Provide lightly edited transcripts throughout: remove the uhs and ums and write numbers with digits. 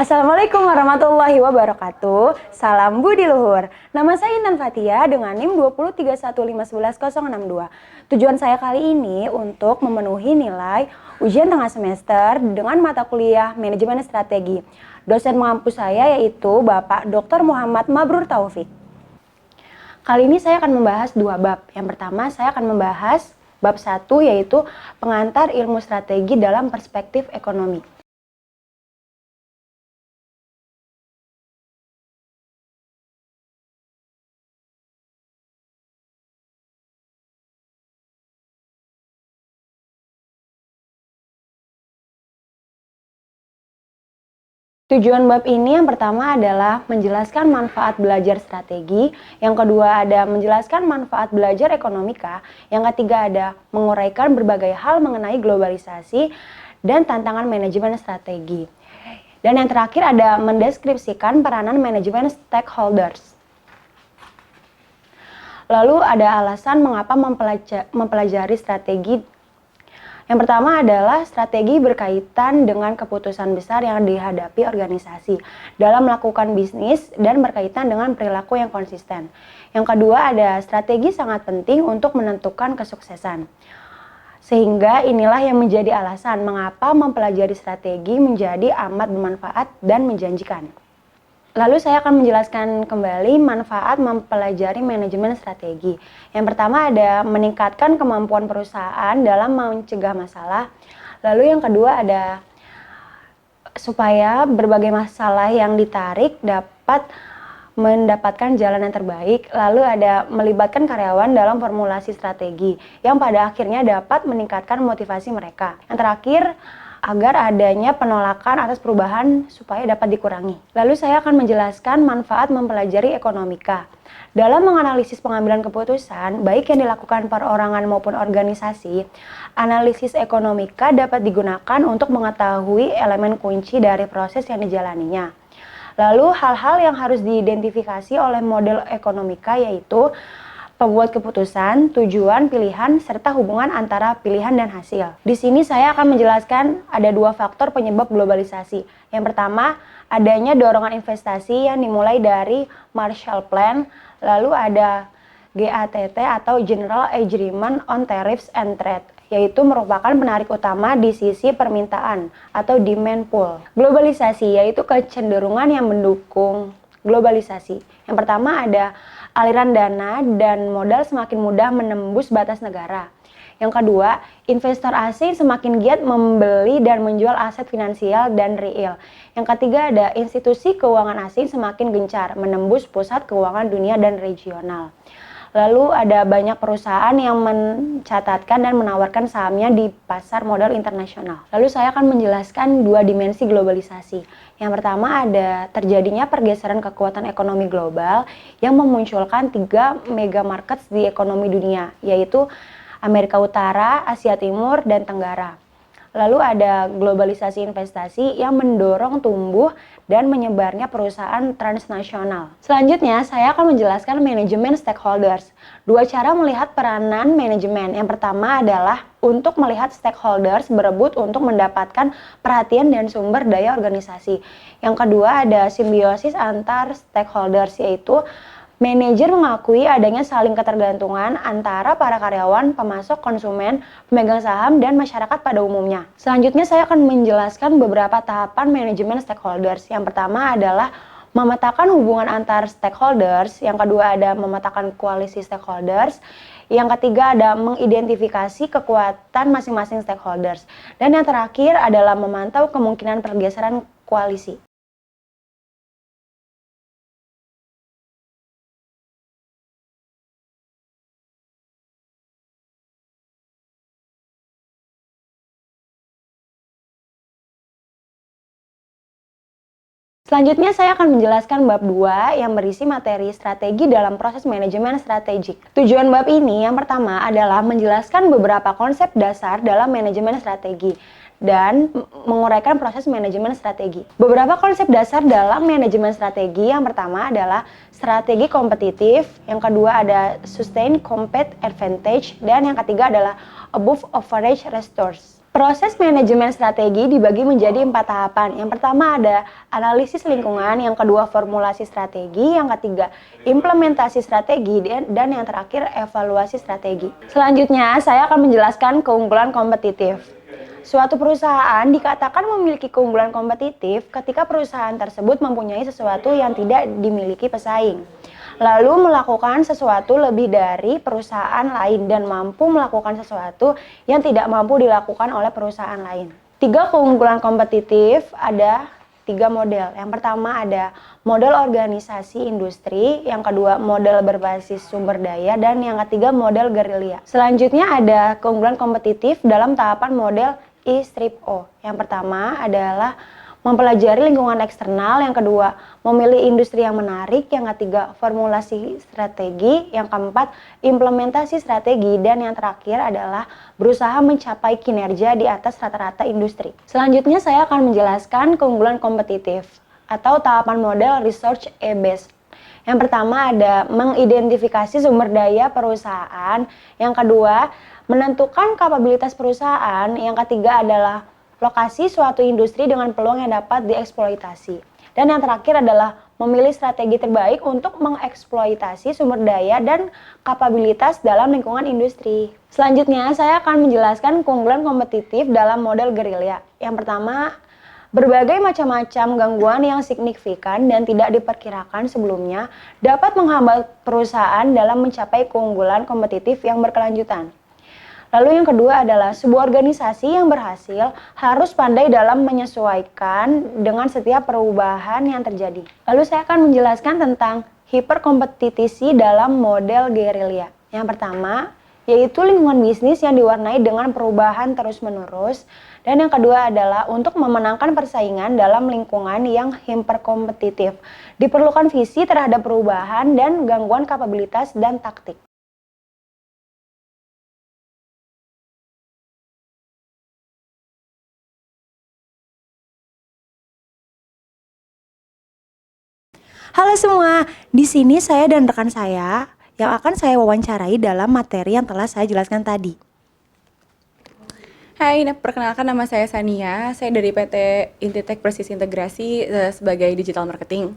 Assalamualaikum warahmatullahi wabarakatuh. Salam budi luhur. Nama saya Intan Fatia dengan NIM 20315111062. Tujuan saya kali ini untuk memenuhi nilai ujian tengah semester dengan mata kuliah Manajemen Strategi. Dosen mengampu saya yaitu Bapak Dr. Muhammad Mabrur Taufik. Kali ini saya akan membahas dua bab. Yang pertama saya akan membahas bab 1 yaitu pengantar ilmu strategi dalam perspektif ekonomi. Tujuan bab ini yang pertama adalah menjelaskan manfaat belajar strategi, yang kedua ada menjelaskan manfaat belajar ekonomika, yang ketiga ada menguraikan berbagai hal mengenai globalisasi dan tantangan manajemen strategi. Dan yang terakhir ada mendeskripsikan peranan manajemen stakeholders. Lalu ada alasan mengapa mempelajari strategi. Yang pertama adalah strategi berkaitan dengan keputusan besar yang dihadapi organisasi dalam melakukan bisnis dan berkaitan dengan perilaku yang konsisten. Yang kedua ada strategi sangat penting untuk menentukan kesuksesan. Sehingga inilah yang menjadi alasan mengapa mempelajari strategi menjadi amat bermanfaat dan menjanjikan. Lalu saya akan menjelaskan kembali manfaat mempelajari manajemen strategi. Yang pertama ada meningkatkan kemampuan perusahaan dalam mencegah masalah. Lalu yang kedua ada supaya berbagai masalah yang ditarik dapat mendapatkan jalan yang terbaik. Lalu ada melibatkan karyawan dalam formulasi strategi yang pada akhirnya dapat meningkatkan motivasi mereka. Yang terakhir, agar adanya penolakan atas perubahan supaya dapat dikurangi. Lalu saya akan menjelaskan manfaat mempelajari ekonomika. Dalam menganalisis pengambilan keputusan, baik yang dilakukan perorangan maupun organisasi, analisis ekonomika dapat digunakan untuk mengetahui elemen kunci dari proses yang dijalaninya. Lalu hal-hal yang harus diidentifikasi oleh model ekonomika yaitu pembuat keputusan, tujuan, pilihan, serta hubungan antara pilihan dan hasil. Di sini saya akan menjelaskan ada dua faktor penyebab globalisasi. Yang pertama, adanya dorongan investasi yang dimulai dari Marshall Plan, lalu ada GATT atau General Agreement on Tariffs and Trade, yaitu merupakan penarik utama di sisi permintaan atau demand pull. Globalisasi yaitu kecenderungan yang mendukung globalisasi. Yang pertama ada aliran dana dan modal semakin mudah menembus batas negara. Yang kedua, investor asing semakin giat membeli dan menjual aset finansial dan real. Yang ketiga ada institusi keuangan asing semakin gencar menembus pusat keuangan dunia dan regional. Lalu ada banyak perusahaan yang mencatatkan dan menawarkan sahamnya di pasar modal internasional. Lalu saya akan menjelaskan dua dimensi globalisasi. Yang pertama ada terjadinya pergeseran kekuatan ekonomi global yang memunculkan 3 mega markets di ekonomi dunia, yaitu Amerika Utara, Asia Timur, dan Tenggara. Lalu ada globalisasi investasi yang mendorong tumbuh dan menyebarnya perusahaan transnasional. Selanjutnya, saya akan menjelaskan manajemen stakeholders. Dua cara melihat peranan manajemen. Yang pertama adalah untuk melihat stakeholders berebut untuk mendapatkan perhatian dan sumber daya organisasi. Yang kedua ada simbiosis antar stakeholders, yaitu manajer mengakui adanya saling ketergantungan antara para karyawan, pemasok, konsumen, pemegang saham, dan masyarakat pada umumnya. Selanjutnya saya akan menjelaskan beberapa tahapan manajemen stakeholders. Yang pertama adalah memetakan hubungan antar stakeholders, yang kedua ada memetakan koalisi stakeholders, yang ketiga ada mengidentifikasi kekuatan masing-masing stakeholders, dan yang terakhir adalah memantau kemungkinan pergeseran koalisi. Selanjutnya saya akan menjelaskan bab 2 yang berisi materi strategi dalam proses manajemen strategik. Tujuan bab ini yang pertama adalah menjelaskan beberapa konsep dasar dalam manajemen strategi dan menguraikan proses manajemen strategi. Beberapa konsep dasar dalam manajemen strategi yang pertama adalah strategi kompetitif, yang kedua ada sustain competitive advantage, dan yang ketiga adalah above average resource. Proses manajemen strategi dibagi menjadi 4 tahapan. Yang pertama ada analisis lingkungan, yang kedua formulasi strategi, yang ketiga implementasi strategi, dan yang terakhir evaluasi strategi. Selanjutnya saya akan menjelaskan keunggulan kompetitif. Suatu perusahaan dikatakan memiliki keunggulan kompetitif ketika perusahaan tersebut mempunyai sesuatu yang tidak dimiliki pesaing, lalu melakukan sesuatu lebih dari perusahaan lain dan mampu melakukan sesuatu yang tidak mampu dilakukan oleh perusahaan lain. 3 keunggulan kompetitif ada 3 model. Yang pertama ada model organisasi industri, yang kedua model berbasis sumber daya, dan yang ketiga model gerilya. Selanjutnya ada keunggulan kompetitif dalam tahapan model I-O. Yang pertama adalah mempelajari lingkungan eksternal, yang kedua memilih industri yang menarik, yang ketiga formulasi strategi, yang keempat implementasi strategi, dan yang terakhir adalah berusaha mencapai kinerja di atas rata-rata industri. Selanjutnya saya akan menjelaskan keunggulan kompetitif atau tahapan model research based. Yang pertama ada mengidentifikasi sumber daya perusahaan, yang kedua menentukan kapabilitas perusahaan, yang ketiga adalah lokasi suatu industri dengan peluang yang dapat dieksploitasi. Dan yang terakhir adalah memilih strategi terbaik untuk mengeksploitasi sumber daya dan kapabilitas dalam lingkungan industri. Selanjutnya saya akan menjelaskan keunggulan kompetitif dalam model gerilya. Yang pertama, berbagai macam-macam gangguan yang signifikan dan tidak diperkirakan sebelumnya dapat menghambat perusahaan dalam mencapai keunggulan kompetitif yang berkelanjutan. Lalu yang kedua adalah sebuah organisasi yang berhasil harus pandai dalam menyesuaikan dengan setiap perubahan yang terjadi. Lalu saya akan menjelaskan tentang hiperkompetisi dalam model gerilya. Yang pertama, yaitu lingkungan bisnis yang diwarnai dengan perubahan terus-menerus. Dan yang kedua adalah untuk memenangkan persaingan dalam lingkungan yang hiperkompetitif. Diperlukan visi terhadap perubahan dan gangguan kapabilitas dan taktik. Halo semua, di sini saya dan rekan saya yang akan saya wawancarai dalam materi yang telah saya jelaskan tadi. Hai, perkenalkan nama saya Sania, saya dari PT Intitek Presisi Integrasi sebagai Digital Marketing.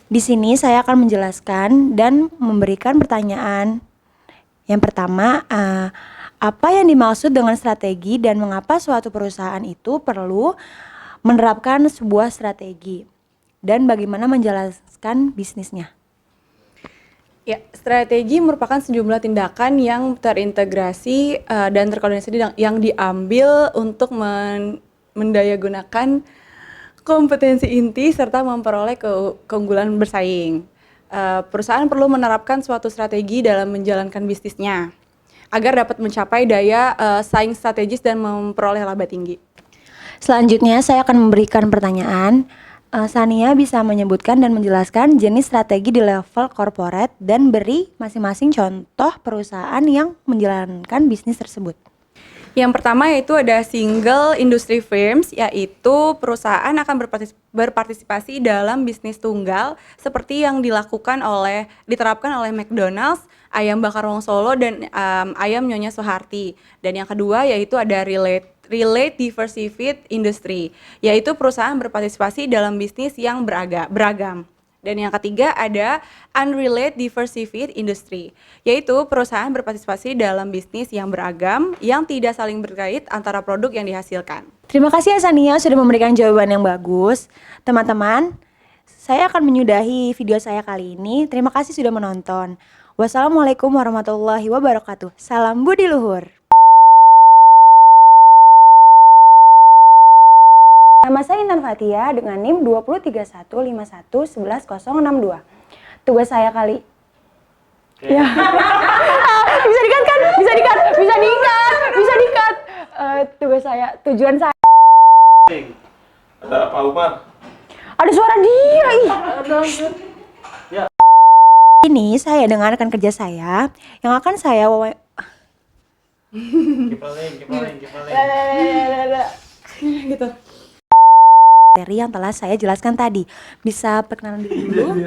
Di sini saya akan menjelaskan dan memberikan pertanyaan. Yang pertama, apa yang dimaksud dengan strategi dan mengapa suatu perusahaan itu perlu menerapkan sebuah strategi? Dan bagaimana menjelaskan bisnisnya. Ya, strategi merupakan sejumlah tindakan yang terintegrasi dan terkoordinasi yang diambil untuk mendayagunakan kompetensi inti serta memperoleh keunggulan bersaing. Perusahaan perlu menerapkan suatu strategi dalam menjalankan bisnisnya agar dapat mencapai daya saing strategis dan memperoleh laba tinggi. Selanjutnya saya akan memberikan pertanyaan. Sania bisa menyebutkan dan menjelaskan jenis strategi di level corporate dan beri masing-masing contoh perusahaan yang menjalankan bisnis tersebut. Yang pertama yaitu ada single industry firms, yaitu perusahaan akan berpartisipasi dalam bisnis tunggal seperti yang diterapkan oleh McDonald's, Ayam Bakar Wong Solo, dan Ayam Nyonya Soeharti. Dan yang kedua yaitu ada Relate Diversified Industry, yaitu perusahaan berpartisipasi dalam bisnis yang beragam. Dan yang ketiga ada Unrelated Diversified Industry, yaitu perusahaan berpartisipasi dalam bisnis yang beragam yang tidak saling berkait antara produk yang dihasilkan. Terima kasih ya Sania sudah memberikan jawaban yang bagus. Teman-teman, saya akan menyudahi video saya kali ini. Terima kasih sudah menonton. Wassalamualaikum warahmatullahi wabarakatuh. Salam budi luhur. Nama saya Intan Fatia dengan NIM 20315111062. Tugas saya kali ya. Bisa dikat kan? Bisa dikat. Tugas saya, tujuan saya. Ada Pak Umar. Ada suara dia. Ya. Ini saya dengan rekan kerja saya yang akan saya Kipaling. Gitu. materi yang telah saya jelaskan tadi. Bisa perkenalan diri dulu?